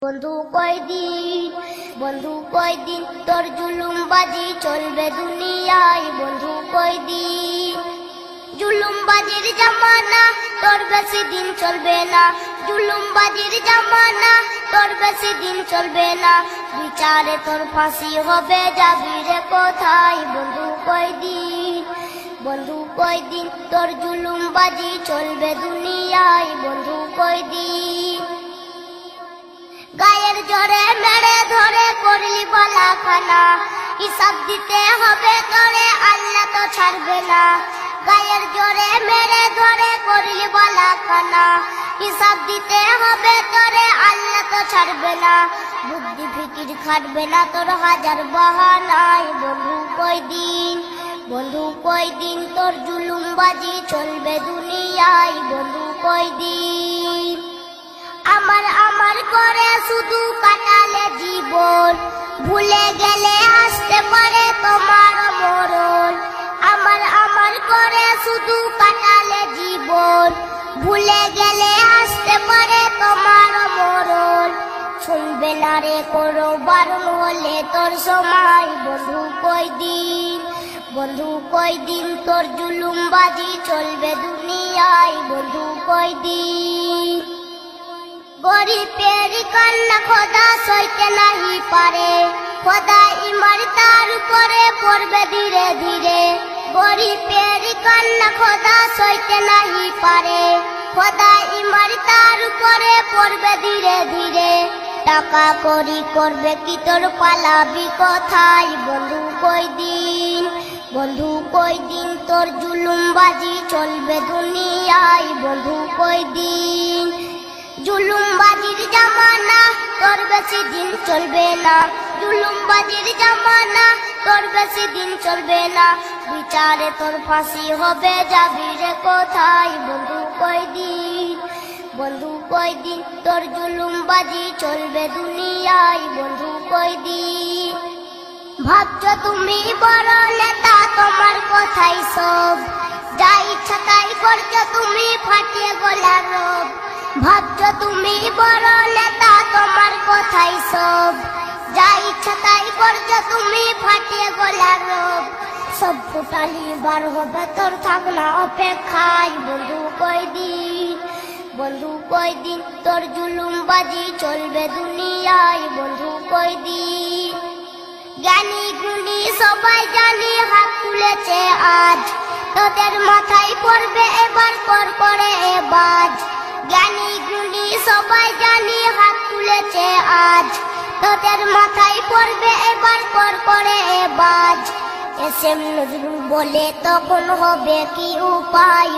বন্ধু কয়দিন তোর জুলুমবাজি চলবে দুনিয়ায়। বন্ধু কয়দিন জুলুমবাজির জামানা তোর বেশি দিন চলবে না। জুলুমবাজির জামানা তোর বেশি দিন চলবে না। বিচারে তোর ফাঁসি হবে, যাবি রে কোথায়? বন্ধু কয়দিন তোর জুলুমবাজি চলবে দুনিয়ায়। বন্ধু কয়দিন গায়ের জোরে মেরে ধরে করলি বালা খানা, হিসাব দিতে হবে তোরে, আল্লাহ তো ছাড়বে না। গায়ের জোরে মেরে ধরে করলি বালা খানা, হিসাব দিতে হবে তোরে, আল্লাহ তো ছাড়বে না। বুদ্ধি ফিকির খাটবে না তোর হাজার বাহানায়। বন্ধু কয়দিন তোর জুলুমবাজি চলবে দুনিয়ায়। বন্ধু কয়দিন আমার করে শুধু কাটালে জীবন, ভুলে গেলে আসতে পারে তোমার মরণ। আমার করে শুধু কাটালে জীবন, ভুলে গেলে আসতে পারে তোমার মরণ। শুনবে না রে কোনো বারণ হলে তোর সময়। বন্ধু কয়দিন তোর জুলুমবাজি চলবে দুনিয়ায়। বন্ধু কয়দিন গরিবের কান্না খোদা সইতে নাহি পারে, খোদা ইমার তার উপরে পড়বে ধীরে ধীরে। গরিবের কান্না খোদা সইতে নাহি পারে, খোদা ইমার তার উপরে পড়বে ধীরে ধীরে। টাকা করি করবে কি তোর, পালাবি কোথায়? বন্ধু কয়দিন তোর জুলুমবাজি চলবে দুনিয়ায়। বন্ধু কয়দিন জুলুমবাজির জামানা তোর বেশি দিন চলবে না। জুলুমবাজির জামানা তোর বেশি দিন চলবে না। বিচারে তোর ফাঁসি হবে, যাবি রে কোথায়? বন্ধু কয়দিন তোর জুলুমবাজি চলবে দুনিয়ায়। বন্ধু কয়দিন ভাবছো তুমি বড় নেতা, তোমার কথাই সব, যা ইচ্ছা তাই করছো তুমি, ফাটিয়ে গলার রব। ভাবছো তুমি বড় নেতা, তোমার কথাই সব, যা ইচ্ছা তাই করছো তুমি, ফাটিয়ে গলার রব। সব ফুটালি বার হবে তোর, থাক না অপেক্ষায়। বন্ধু কয়দিন তোর জুলুমবাজি চলবে দুনিয়ায়। বন্ধু কয়দিন জ্ঞানী গুণী সবাই জানি হাত তুলেছে আজ, তোদের মাথায় পড়বে এবার কর করে বাজ। জ্ঞানী গুণী সবাই জানি হাত তুলেছে আজ, তোদের মাথায় পড়বে এবার কর করে বাজ। এসএম নজরুল বলে তখন হবে কি উপায়?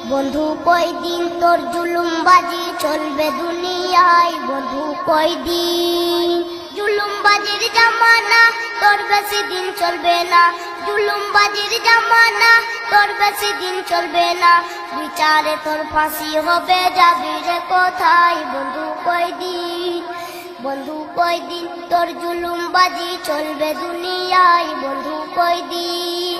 বন্ধু কয়দিন তোর জুলুমবাজি চলবে দুনিয়ায়। বন্ধু কয়দিন জুলুমবাজির জামানা তোর বেশি দিন চলবে না। জুলুমবাজির জামানা তোর বেশি দিন চলবে না। বিচারে তোর ফাঁসি হবে, যাবি রে কোথায়? বন্ধু কয়দিন তোর জুলুমবাজি চলবে দুনিয়ায়। বন্ধু কয়দিন